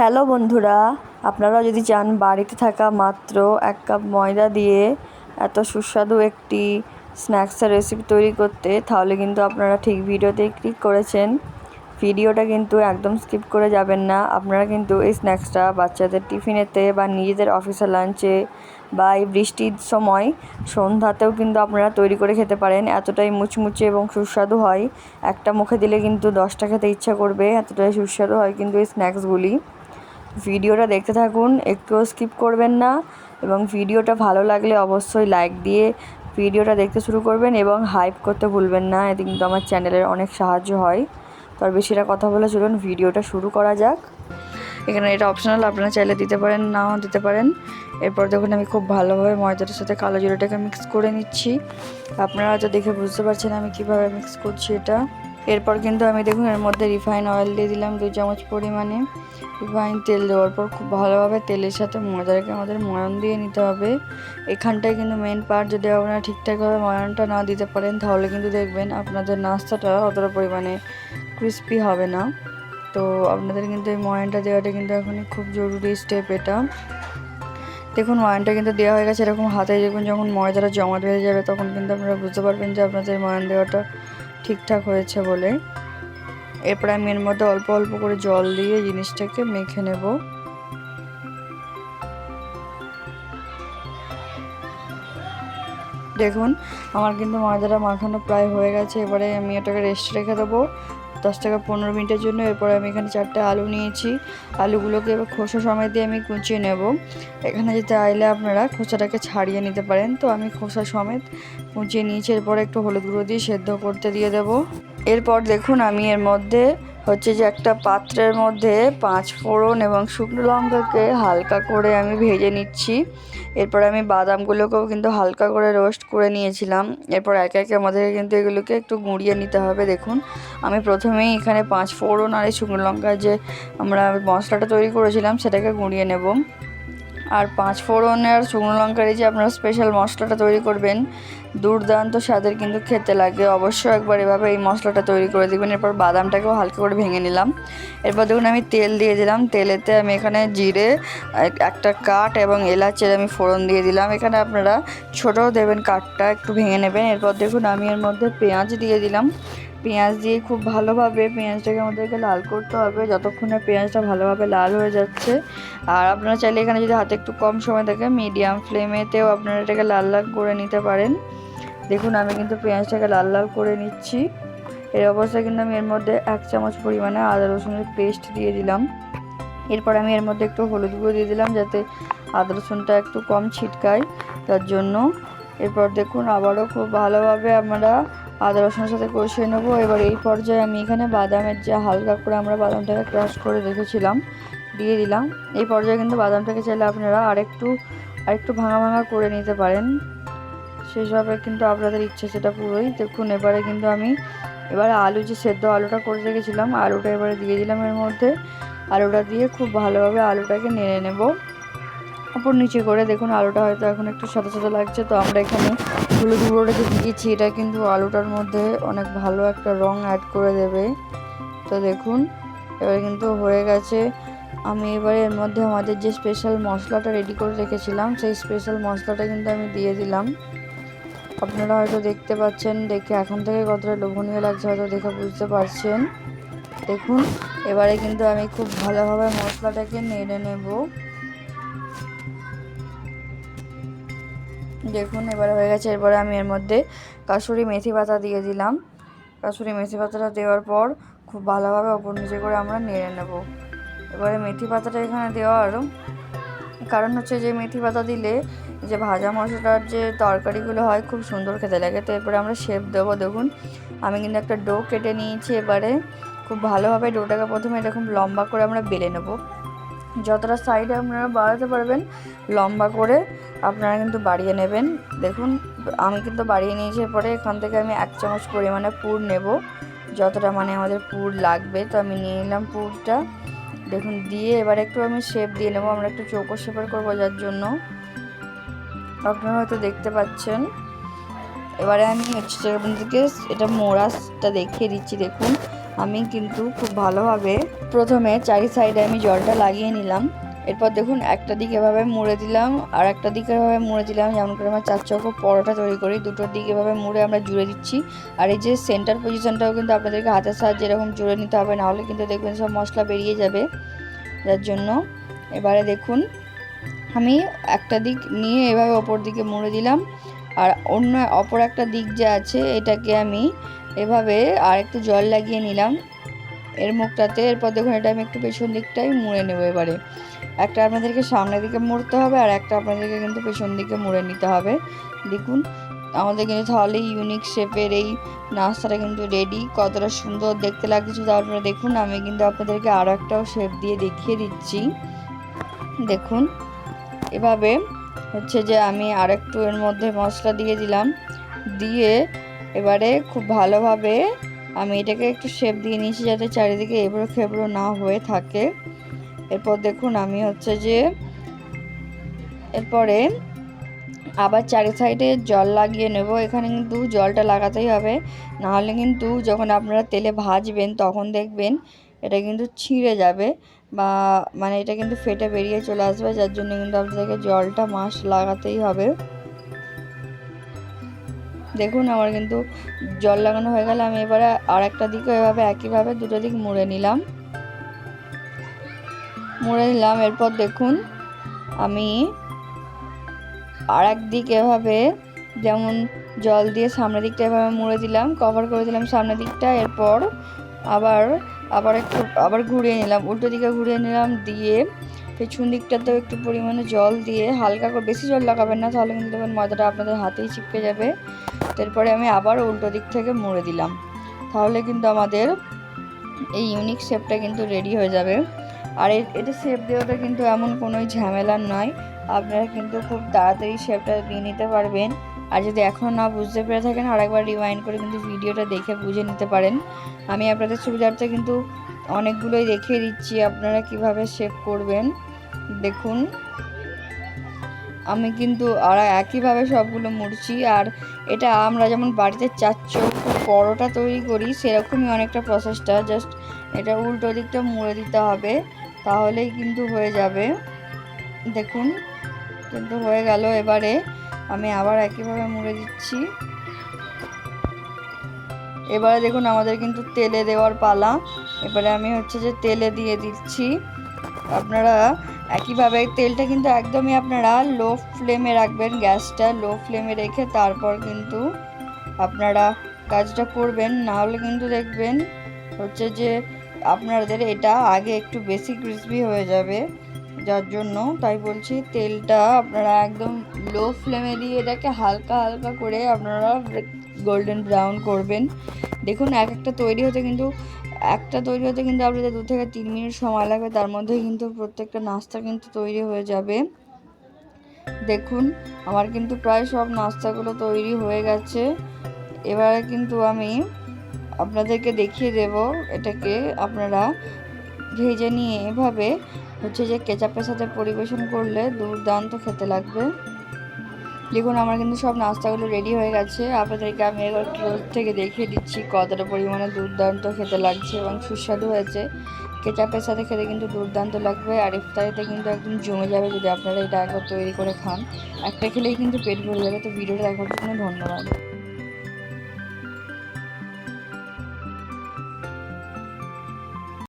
Hello বন্ধুরা, আপনারা যদি চান বাড়িতে থাকা মাত্র 1 কাপ ময়দা দিয়ে এত সুস্বাদু একটি স্ন্যাক্সের রেসিপি তৈরি করতে, তাহলে কিন্তু আপনারা ঠিক ভিডিওতেই ক্লিক করেছেন। ভিডিওটা কিন্তু একদম স্কিপ করে যাবেন না। আপনারা কিন্তু এই স্ন্যাক্সটা বাচ্চাদের টিফিনেতে বা নিজেদের অফিসের লাঞ্চে বা এই বৃষ্টির সময় সন্ধ্যাতেও কিন্তু আপনারা তৈরি করে খেতে পারেন। এতটাই মুচমুচে এবং সুস্বাদু হয়, একটা মুখে দিলে কিন্তু 10টা খেতে ইচ্ছা করবে, এতটাই সুস্বাদু হয় কিন্তু এই স্ন্যাক্সগুলি। ভিডিওটা দেখতে থাকুন, একটুও স্কিপ করবেন না এবং ভিডিওটা ভালো লাগলে অবশ্যই লাইক দিয়ে ভিডিওটা দেখতে শুরু করবেন এবং হাইপ করতে ভুলবেন না। এতে কিন্তু আমার চ্যানেলের অনেক সাহায্য হয়। তো আর বেশিটা কথা বলে চলুন ভিডিওটা শুরু করা যাক। এখানে এটা অপশনাল, আপনারা চাইলে দিতে পারেন, নাও দিতে পারেন। এরপর দেখুন আমি খুব ভালোভাবে ময়দাটার সাথে কালো জিরাটাকে মিক্স করে নিচ্ছি। আপনারা হয়তো দেখে বুঝতে পারছেন আমি কিভাবে মিক্স করছি এটা। এরপর কিন্তু আমি দেখুন এর মধ্যে রিফাইন অয়েল দিয়ে দিলাম 2 চামচ পরিমাণে। রিফাইন তেল দেওয়ার পর খুব ভালোভাবে তেলের সাথে ময়দাটাকে আমাদের ময়ান দিয়ে নিতে হবে। এখানটায় কিন্তু মেন পার্ট, যদি আপনারা ঠিকঠাকভাবে ময়ানটা না দিতে পারেন তাহলে কিন্তু দেখবেন আপনাদের নাস্তাটা অতটা পরিমাণে ক্রিস্পি হবে না। তো আপনাদের কিন্তু এই ময়ানটা দেওয়াটা কিন্তু এখন খুব জরুরি স্টেপ এটা। দেখুন ময়ানটা কিন্তু দেওয়া হয়ে গেছে। এরকম হাতে দেখুন যখন ময়দাটা জমাট বেঁধে যাবে তখন কিন্তু আপনারা বুঝতে পারবেন যে আপনাদের ময়ান দেওয়াটা ঠিকঠাক হয়েছে বলে। এরপর আমি এর মধ্যে অল্প অল্প করে জল দিয়ে জিনিসটাকে মেখে নেব। দেখুন আমার কিন্তু ময়দাটা মাখানো প্রায় হয়ে গেছে। এবারে আমি এটাকে রেস্টে রেখে দেবো 10 থেকে 15 মিনিটের জন্য। এরপরে আমি এখানে 4টে আলু নিয়েছি। আলুগুলোকে এবার খোসা সমেত দিয়ে আমি কুচিয়ে নেব। এখানে যেতে আইলে আপনারা খোসাটাকে ছাড়িয়ে নিতে পারেন, তো আমি খোসা সমেত কুচিয়ে নিয়েছি। এরপরে একটু হলুদ গুঁড়ো দিয়ে সেদ্ধ করতে দিয়ে দেব। এরপর দেখুন আমি এর মধ্যে যে একটা পাত্রের মধ্যে 5 ফোড়ন এবং শুকনো লঙ্কাকে হালকা করে আমি ভেজে নিচ্ছি। এরপর আমি বাদামগুলোকেও কিন্তু হালকা করে রোস্ট করে নিয়েছিলাম। এরপর একে একে আমাদেরকে কিন্তু এগুলোকে একটু গুঁড়িয়ে নিতে হবে। দেখুন আমি প্রথমেই এখানে 5 ফোড়ন আর এই শুকনো লঙ্কার যে আমরা মশলাটা তৈরি করেছিলাম সেটাকে গুঁড়িয়ে নেব। আর 5 ফোড়নের আর শুকনো লঙ্কার যে আপনারা স্পেশাল মশলাটা তৈরি করবেন, দুর্দান্ত স্বাদের কিন্তু খেতে লাগে। অবশ্যই একবার এভাবে এই মশলাটা তৈরি করে দেখবেন। এরপর বাদামটাকেও হালকা করে ভেঙে নিলাম। এরপর দেখুন আমি তেল দিয়ে দিলাম। তেলেতে আমি এখানে জিরে, একটা কাঠ এবং এলাচের আমি ফোড়ন দিয়ে দিলাম। এখানে আপনারা ছোটও দেবেন, কাঠটা একটু ভেঙে নেবেন। এরপর দেখুন আমি এর মধ্যে পেঁয়াজ দিয়ে দিলাম। পেঁয়াজ দিয়ে খুব ভালোভাবে পেঁয়াজটাকে আমাদেরকে লাল করতে হবে, যতক্ষণে পেঁয়াজটা ভালোভাবে লাল হয়ে যাচ্ছে। আর আপনারা চাইলে এখানে যদি হাতে একটু কম সময় থাকে মিডিয়াম ফ্লেমেতেও আপনারা এটাকে লাল লাল করে নিতে পারেন। দেখুন আমি কিন্তু পেঁয়াজটাকে লাল লাল করে নিচ্ছি। এই অবস্থায় কিন্তু আমি এর মধ্যে 1 চামচ পরিমাণে আদা রসুনের পেস্ট দিয়ে দিলাম। এরপর আমি এর মধ্যে একটু হলুদ গুঁড়ো দিয়ে দিলাম যাতে আদা রসুনটা একটু কম ছিটকায়, তার জন্য। এরপর দেখুন আবারও খুব ভালোভাবে আমরা আদা রসুনের সাথে কষিয়ে নেব। এবার এই পর্যায়ে আমি এখানে বাদামের যে হালকা করে আমরা বাদামটাকে ক্রাশ করে রেখেছিলাম দিয়ে দিলাম। এই পর্যায়ে কিন্তু বাদামটাকে চাইলে আপনারা আরেকটু ভাঙা ভাঙা করে নিতে পারেন, সেসবে কিন্তু আপনাদের ইচ্ছে সেটা পুরোই। দেখুন এবারে কিন্তু আমি আলু যে সেদ্ধ আলুটা করে রেখেছিলাম আলুটা এবারে দিয়ে দিলাম এর মধ্যে। আলুটা দিয়ে খুব ভালোভাবে আলুটাকে নেড়ে নেব উপর নিচে করে। দেখুন আলুটা হয়তো এখন একটু সাদা সাদা লাগছে, তো আমরা এখানে হলুদ গুঁড়োটা দিয়েছি, এটা কিন্তু আলুটার মধ্যে অনেক ভালো একটা রং অ্যাড করে দেবে। তো দেখুন এবারে কিন্তু হয়ে গেছে। আমি এবারে এর মধ্যে আমাদের যে স্পেশাল মশলাটা রেডি করে রেখেছিলাম সেই স্পেশাল মশলাটা কিন্তু আমি দিয়ে দিলাম। আপনারা হয়তো দেখতে পাচ্ছেন, দেখে এখন থেকে কতটা লোভনীয় লাগছে হয়তো দেখে বুঝতে পারছেন। দেখুন এবারে কিন্তু আমি খুব ভালোভাবে মশলাটাকে নেড়ে নেব। দেখুন এবারে হয়ে গেছে। এরপরে আমি এর মধ্যে কাসুরি মেথি পাতা দিয়ে দিলাম। কাসুরি মেথি পাতাটা দেওয়ার পর খুব ভালোভাবে ওপর নিচে করে আমরা নেড়ে নেব। এবারে মেথি পাতাটা এখানে দেওয়ার কারণ হচ্ছে যে মেথি পাতা দিলে যে ভাজা মশলার যে তরকারিগুলো হয় খুব সুন্দর খেতে লাগে। তো এরপরে আমরা শেপ দেবো। দেখুন আমি কিন্তু একটা ডো কেটে নিয়েছি। এবারে খুব ভালোভাবে ডোটাকে প্রথমে এরকম লম্বা করে আমরা বেলে নেব। যতটা সাইডে আপনারা বাড়াতে পারবেন লম্বা করে আপনারা কিন্তু বাড়িয়ে নেবেন। দেখুন আমি কিন্তু বাড়িয়ে নিয়েছি। এরপরে এখান থেকে আমি 1 চামচ পরিমাণে পুর নেব, যতটা মানে আমাদের পুর লাগবে। তো আমি নিয়ে নিলাম পুরটা। দেখুন দিয়ে এবার একটু আমি শেপ দিয়ে নেব। আমরা একটু চৌকো শেপের করবো, যার জন্য আপনারা হয়তো দেখতে পাচ্ছেন। এবারে আমি হচ্ছে আপনাদেরকে এটা মোড়াটা দেখিয়ে দিচ্ছি। দেখুন আমি কিন্তু খুব ভালোভাবে প্রথমে চারি সাইডে আমি জলটা লাগিয়ে নিলাম। এরপর দেখুন একটা দিক এভাবে মুড়ে দিলাম আর একটা দিক এভাবে মুড়ে দিলাম, যেমন করে আমরা 4 চৌকো পরোটা তৈরি করি, দুটোর দিক এভাবে মুড়ে আমরা জুড়ে দিচ্ছি। আর এই যে সেন্টার পজিশনটাও কিন্তু আপনাদেরকে হাতের সাহায্যে এরকম জুড়ে নিতে হবে, নাহলে কিন্তু দেখবেন সব মশলা বেরিয়ে যাবে। যার জন্য এবারে দেখুন আমি একটা দিক নিয়ে এভাবে ওপর দিকে মুড়ে দিলাম, আর অপর একটা দিক যে আছে এটাকে আমি এভাবে আর একটু জল লাগিয়ে নিলাম এর মুখটাতে। এরপর দেখুন এটা আমি একটু পেছন দিকটাই মুড়ে নেব। এবারে একটা আপনাদেরকে সামনের দিকে মুড়তে হবে আর একটা আপনাদেরকে কিন্তু পেছন দিকে মুড়ে নিতে হবে। দেখুন আমাদের কিন্তু তাহলে ইউনিক শেপের এই নাস্তাটা কিন্তু রেডি। কতটা সুন্দর দেখতে লাগছে তারপরে দেখুন আমি কিন্তু আপনাদেরকে আরও একটাও শেপ দিয়ে দেখিয়ে দিচ্ছি। দেখুন এভাবে হচ্ছে যে আমি আরেকটু এর মধ্যে মশলা দিয়ে দিলাম, দিয়ে এবারে খুব ভালোভাবে আমি এটাকে একটু শেপ দিয়ে নিয়েছি যাতে চারিদিকে এবড়ো খেবড়ো না হয়ে থাকে। এরপর দেখুন আমি হচ্ছে যে এরপরে আবার চারি সাইডে জল লাগিয়ে নেব। এখানে কিন্তু জলটা লাগাতেই হবে, নাহলে কিন্তু যখন আপনারা তেলে ভাজবেন তখন দেখবেন এটা কিন্তু ছিঁড়ে যাবে বা মানে এটা কিন্তু ফেটে বেরিয়ে চলে আসবে। যার জন্য কিন্তু আপনাদেরকে জলটা মাস্ট লাগাতেই হবে। দেখুন আমার কিন্তু জল লাগানো হয়ে গেল। আমি এবারে আর একটা দিকে এভাবে একইভাবে দুটো দিক মুড়ে নিলাম। এরপর দেখুন আমি আর এক দিক এভাবে যেমন জল দিয়ে সামনের দিকটা এভাবে মুড়ে দিলাম, কভার করে দিলাম সামনের দিকটা। এরপর আবার ঘুরিয়ে নিলাম, উল্টো দিকে ঘুরিয়ে নিলাম, দিয়ে পেছন দিকটাতেও একটু পরিমাণে জল দিয়ে হালকা করে, বেশি জল লাগাবেন না তাহলে কিন্তু দেখবেন ময়দাটা আপনাদের হাতেই চিপকে যাবে। তারপরে আমি আবার উল্টো দিক থেকে মুড়ে দিলাম, তাহলে কিন্তু আমাদের এই ইউনিক শেপটা কিন্তু রেডি হয়ে যাবে। আর এটা শেপ দেওয়াটা কিন্তু এমন কোনোই ঝামেলার নয়, আপনারা কিন্তু খুব তাড়াতাড়ি শেপটা দিয়ে নিতে পারবেন। আর যদি এখনও না বুঝতে পেরে থাকেন আরেকবার রিওয়াইন্ড করে কিন্তু ভিডিওটা দেখে বুঝে নিতে পারেন। আমি আপনাদের সুবিধার্থে কিন্তু অনেকগুলোই দেখিয়ে দিচ্ছি আপনারা কিভাবে শেপ করবেন। দেখুন আমি কিন্তু আর একইভাবে সবগুলো মুড়ছি। আর এটা আমরা যেমন বাড়িতে 4 চৌকো পরোটা তৈরি করি সেরকমই অনেকটা প্রসেসটা, জাস্ট এটা উল্টো দিকটা মুড়ে দিতে হবে তাহলেই কিন্তু হয়ে যাবে। দেখুন কিন্তু হয়ে গেল। এবারে আমি আবার একইভাবে মুড়ে দিচ্ছি। এবারে দেখুন আমাদের কিন্তু তেলে দেওয়ার পালা। এবারে আমি হচ্ছে যে তেলে দিয়ে দিচ্ছি। আপনারা একইভাবে তেলটা কিন্তু একদমই আপনারা লো ফ্লেমে রাখবেন, গ্যাসটা লো ফ্লেমে রেখে তারপর কিন্তু আপনারা কাজটা করবেন, নাহলে কিন্তু দেখবেন হচ্ছে যে আপনাদের এটা আগে একটু বেশি ক্রিসপি হয়ে যাবে। যার জন্য তাই বলছি তেলটা আপনারা একদম লো ফ্লেমে দিয়ে এটাকে হালকা হালকা করে আপনারা গোল্ডেন ব্রাউন করবেন। দেখুন একটা তৈরি হতে কিন্তু আপনাদের 2 থেকে 3 মিনিট সময় লাগবে, তার মধ্যে কিন্তু প্রত্যেকটা নাস্তা কিন্তু তৈরি হয়ে যাবে। দেখুন আমার কিন্তু প্রায় সব নাস্তাগুলো তৈরি হয়ে গেছে। এবারে কিন্তু আমি আপনাদেরকে দেখিয়ে দেব এটাকে আপনারা ভেজে নিয়ে এভাবে হচ্ছে যে কেচাপের সাথে পরিবেশন করলে দুর্দান্ত খেতে লাগবে। দেখুন আমার কিন্তু সব নাস্তাগুলো রেডি হয়ে গেছে। আপনাদেরকে আমি এবার ক্লোজ থেকে দেখিয়ে দিচ্ছি কতটা পরিমাণে দুর্দান্ত খেতে লাগছে এবং সুস্বাদু হয়েছে। কেচাপের সাথে খেতে কিন্তু দুর্দান্ত লাগবে আর ইফতারিতে কিন্তু একদম জমে যাবে যদি আপনারা এটা একবার তৈরি করে খান। একটা খেলেই কিন্তু পেট ভরে যাবে। তো ভিডিওটা দেখার জন্য ধন্যবাদ।